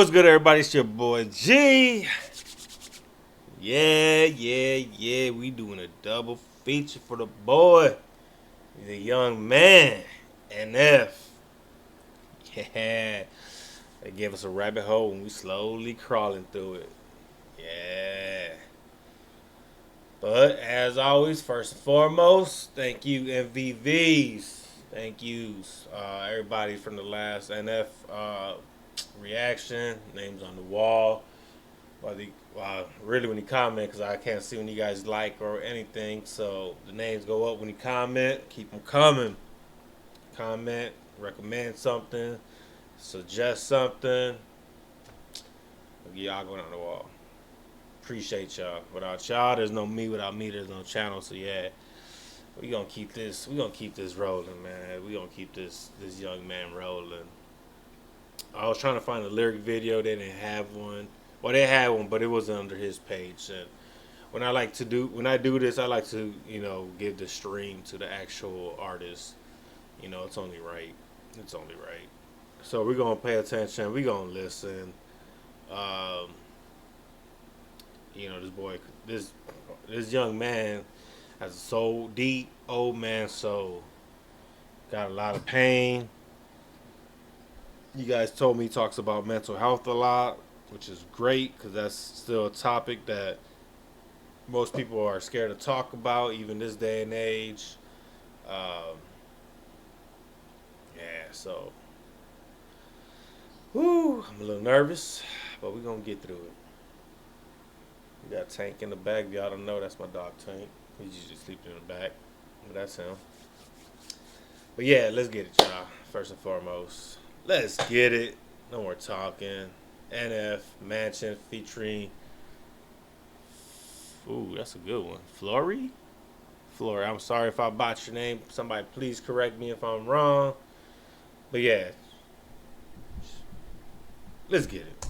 What's good, everybody? It's your boy G. Yeah. We doing a double feature for the boy, the young man, NF. Yeah, they gave us a rabbit hole and we slowly crawling through it. Yeah. But as always, first and foremost, thank you MVVs. Thank yous, everybody from the last NF reaction. Names on the wall. Really when you comment, because I can't see when you guys like or anything. So the names go up when you comment. Keep them coming. Comment, recommend something, suggest something. Y'all going on the wall. Appreciate y'all. Without y'all, there's no me. Without me, there's no channel. So yeah, we gonna keep this. We gonna keep this rolling, man. We gonna keep this young man rolling. I was trying to find a lyric video. They didn't have one. Well, they had one, but it was under his page. And when I do this, I like to, give the stream to the actual artist. It's only right. It's only right. So we're gonna pay attention. We're gonna listen. This boy, this young man has a soul, deep old man soul. Got a lot of pain. You guys told me he talks about mental health a lot, which is great because that's still a topic that most people are scared to talk about, even this day and age. So, I'm a little nervous, but we're going to get through it. We got Tank in the back. If y'all don't know, that's my dog Tank. He's usually sleeping in the back, but that's him. But yeah, let's get it, y'all. First and foremost, let's get it. No more talking. NF Mansion featuring, that's a good one. Flory. I'm sorry if I botched your name. Somebody please correct me if I'm wrong. But yeah, let's get it.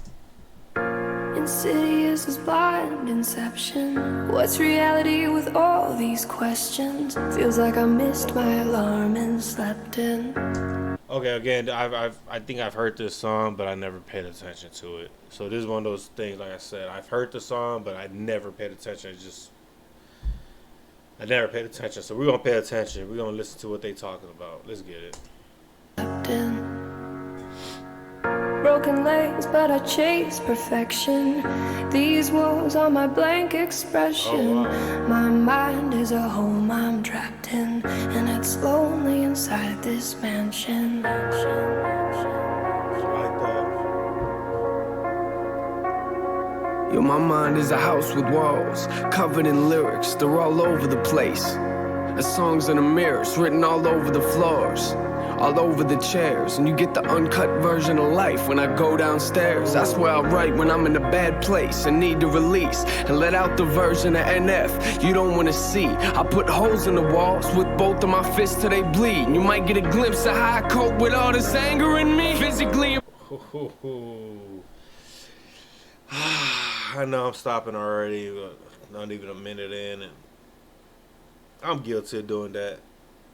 Insidious as blind inception. What's reality with all these questions? Feels like I missed my alarm and slept in. Okay, again, I think I've heard this song, but I never paid attention to it. So this is one of those things, like I said, I've heard the song, but I never paid attention. I never paid attention. So we're gonna pay attention. We're gonna listen to what they talking about. Let's get it. Broken legs, but I chase perfection. These walls are my blank expression. Oh, wow. My mind is a home I'm trapped in, and it's lonely inside this mansion. I like that. Yo, my mind is a house with walls, covered in lyrics, they're all over the place. The songs in the mirrors, written all over the floors, all over the chairs. And you get the uncut version of life when I go downstairs. That's where I write when I'm in a bad place and need to release, and let out the version of NF you don't want to see. I put holes in the walls with both of my fists till they bleed. And you might get a glimpse of how I cope with all this anger in me. Physically. I know I'm stopping already, but not even a minute in, and I'm guilty of doing that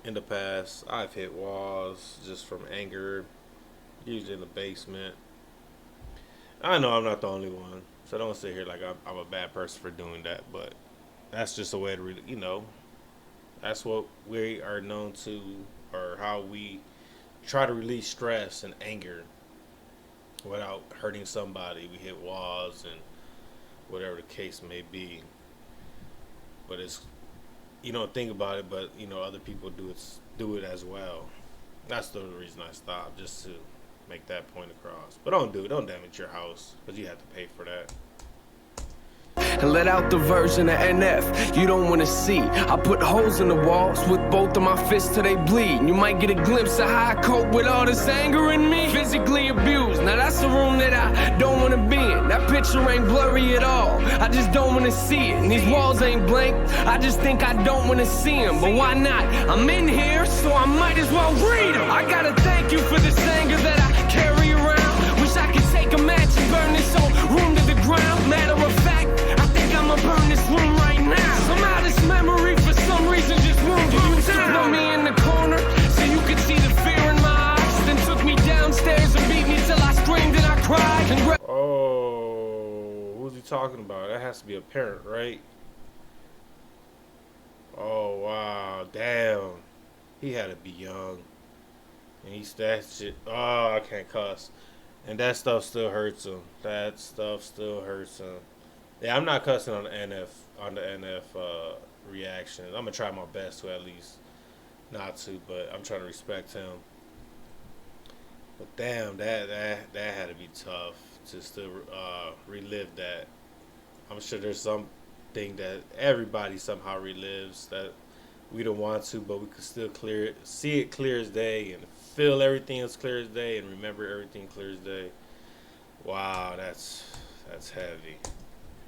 in the past. I've hit walls just from anger, usually in the basement. I know I'm not the only one, so don't sit here like I'm a bad person for doing that, but that's just a way to that's what we are known to, or how we try to release stress and anger without hurting somebody. We hit walls and whatever the case may be. But it's, you don't think about it, but other people do it as well. That's the reason I stopped, just to make that point across. But don't damage your house, because you have to pay for that. And let out the version of NF you don't want to see. I put holes in the walls with both of my fists till they bleed. And you might get a glimpse of how I cope with all this anger in me. Physically abused, now that's the room that I don't want to be in. That picture ain't blurry at all, I just don't want to see it. And these walls ain't blank, I just think I don't want to see them. But why not? I'm in here, so I might as well read them. I gotta thank you for this anger that I carry around. Wish I could take a match and burn this whole room to the ground. Matter of fact, I'ma burn this room right now. Somehow this memory for some reason just won't go down. Put me in the corner so you could see the fear in my eyes. Then took me downstairs and beat me till I screamed and I cried. talking about? That has to be a parent, right? Oh wow, damn. He had to be young. And he's that shit. Oh, I can't cuss. And that stuff still hurts him. That stuff still hurts him. Yeah, I'm not cussing on the NF reaction. I'm gonna try my best to at least not to, but I'm trying to respect him. But damn, that had to be tough to still relive that. I'm sure there's something that everybody somehow relives that we don't want to, but we can still see it clear as day, and feel everything as clear as day, and remember everything clear as day. Wow, that's heavy.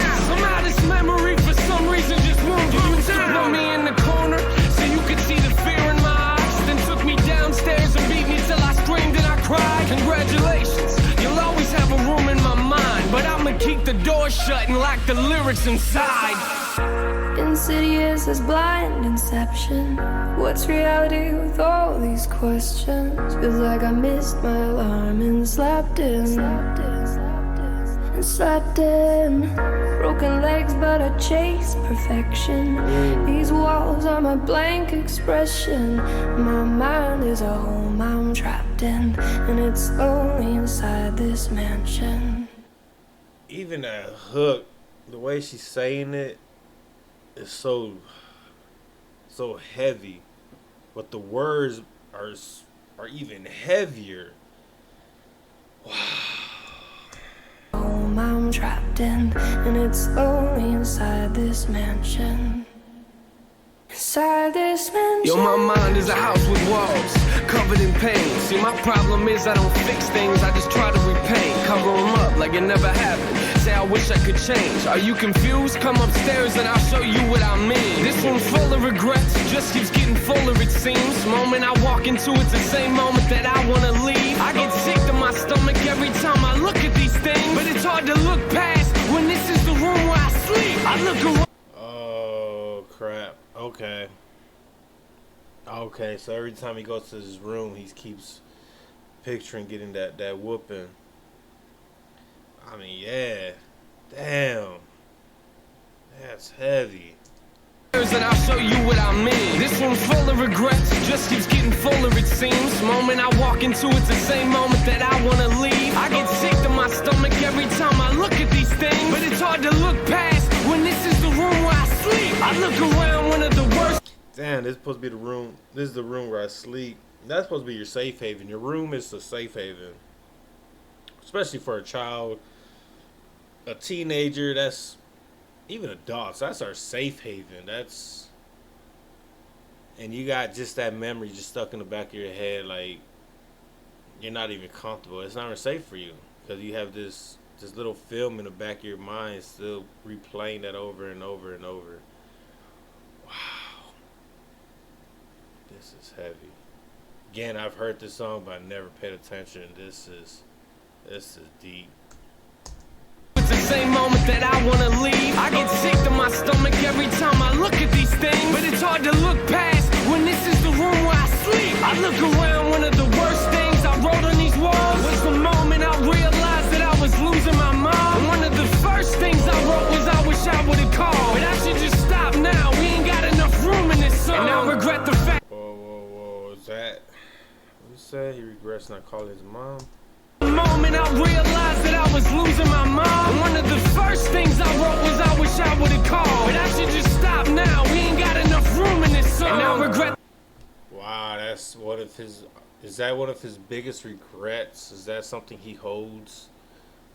Somehow this memory for some reason just won't give you time. Put me in the corner so you could see the fear in my eyes. Then took me downstairs and beat me till I screamed and I cried. Congratulations, you'll always have a room in my mind, but I'ma keep the door shut and lock the lyrics inside. Insidious as blind inception. What's reality with all these questions? Feels like I missed my alarm and slept in. And slept in. Broken legs, but I chase perfection. These walls are my blank expression. My mind is a home I'm trapped in, and it's lonely inside this mansion. Even that hook, the way she's saying it is so heavy, but the words are even heavier. Wow. Home I'm trapped in, and it's lonely inside this mansion. Inside this mansion. Yo, my mind is a house with walls covered in pain. See, my problem is I don't fix things, I just try to repaint. Cover them up like it never happened. Say I wish I could change. Are you confused? Come upstairs and I'll show you what I mean. This room's full of regrets, just keeps getting fuller it seems. Moment I walk into it's the same moment that I wanna leave. I get sick to my stomach every time I look at these things, but it's hard to look past when this is the room where I sleep. I look around. Oh crap. Okay, so every time he goes to his room, he keeps picturing getting that whooping. I mean, yeah. Damn. That's heavy. And I'll show you what I mean. This room's full of regrets, just keeps getting fuller it seems. Moment I walk into it's the same moment that I wanna leave. I get sick to my stomach every time I look at these things, but it's hard to look past when this is the room where I sleep. I look around, one of the worst. Damn, this is supposed to be the room. This is the room where I sleep. That's supposed to be your safe haven. Your room is the safe haven, especially for a child, a teenager. That's even adults. That's our safe haven. That's, and you got just that memory just stuck in the back of your head, like you're not even comfortable. It's not even safe for you because you have this little film in the back of your mind still replaying that over and over and over. Wow. This is heavy. Again, I've heard this song, but I never paid attention. This is deep. It's the same moment that I wanna leave. I get sick to my stomach every time I look at these things, but it's hard to look past when this is the room where I sleep. I look around, one of the worst things I wrote on these walls was the moment I realized that I was losing my mom. And one of the first things I wrote was I wish I would've called, but I should just stop now. We ain't got enough room in this song, and I regret the fact. Whoa, is that what he said? He regrets not calling his mom. The moment I realized that I was losing my mom, and one of the first things I wrote was I wish I would've called, but I should just stop now. We ain't got enough room in this song, and I regret. Wow, that's one of his. Is that one of his biggest regrets? Is that something he holds,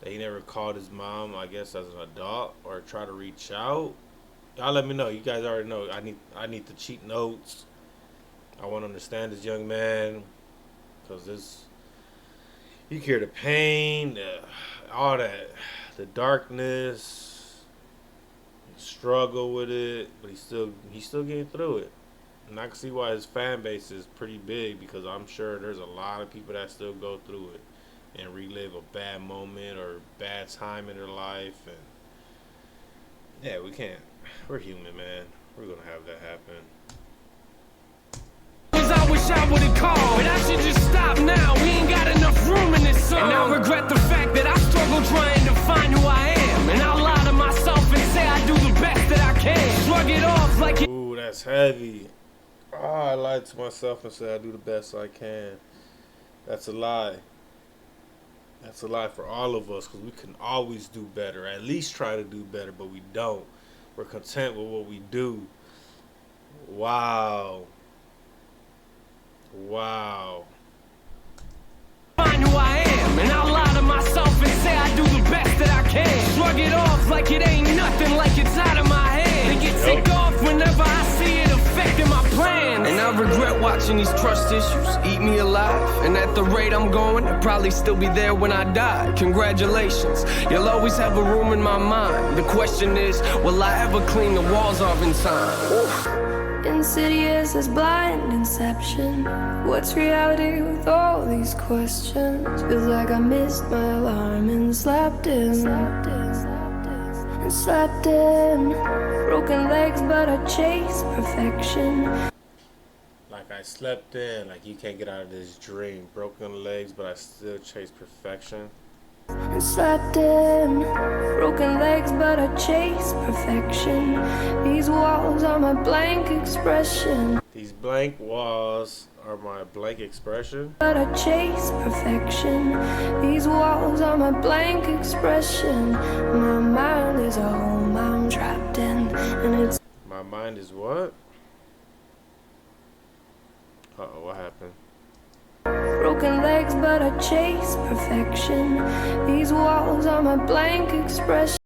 that he never called his mom, I guess, as an adult, or try to reach out? Y'all let me know. You guys already know. I need the cheat notes. I want to understand this young man, because this, you hear the pain, all that, the darkness, struggle with it, but he's still getting through it. And I can see why his fan base is pretty big, because I'm sure there's a lot of people that still go through it and relive a bad moment or bad time in their life. And yeah, we're human, man. We're gonna have that happen. I wish I would've called, but I should just stop now. We ain't got enough room in this song, and I regret the fact that I struggle trying to find who I am, and I lie to that's heavy. Oh, I lied to myself and said I do the best I can. That's a lie. That's a lie for all of us, because we can always do better. At least try to do better, but we don't. We're content with what we do. Wow. Wow. Find who I am, and I'll lie to myself and say I do the best that I can. Shrug it off like it ain't nothing, like it's out of my hand. And get ticked off whenever I see it affecting my plans. And I regret watching these trust issues eat me alive. And at the rate I'm going, I'll probably still be there when I die. Congratulations, you'll always have a room in my mind. The question is, will I ever clean the walls off in time? Oof. Insidious as blind inception. What's reality with all these questions? Feels like I missed my alarm and slept in. And slept in. Broken legs, but I chase perfection. Like I slept in, like you can't get out of this dream. Broken legs, but I still chase perfection. And slept in. Broken legs, but I chase perfection. These walls are my blank expression. These blank walls are my blank expression. But I chase perfection. These walls are my blank expression. My mind is a home I'm trapped in, and it's My mind is what? Uh-oh, what happened? broken legs, but I chase perfection. These walls are my blank expression.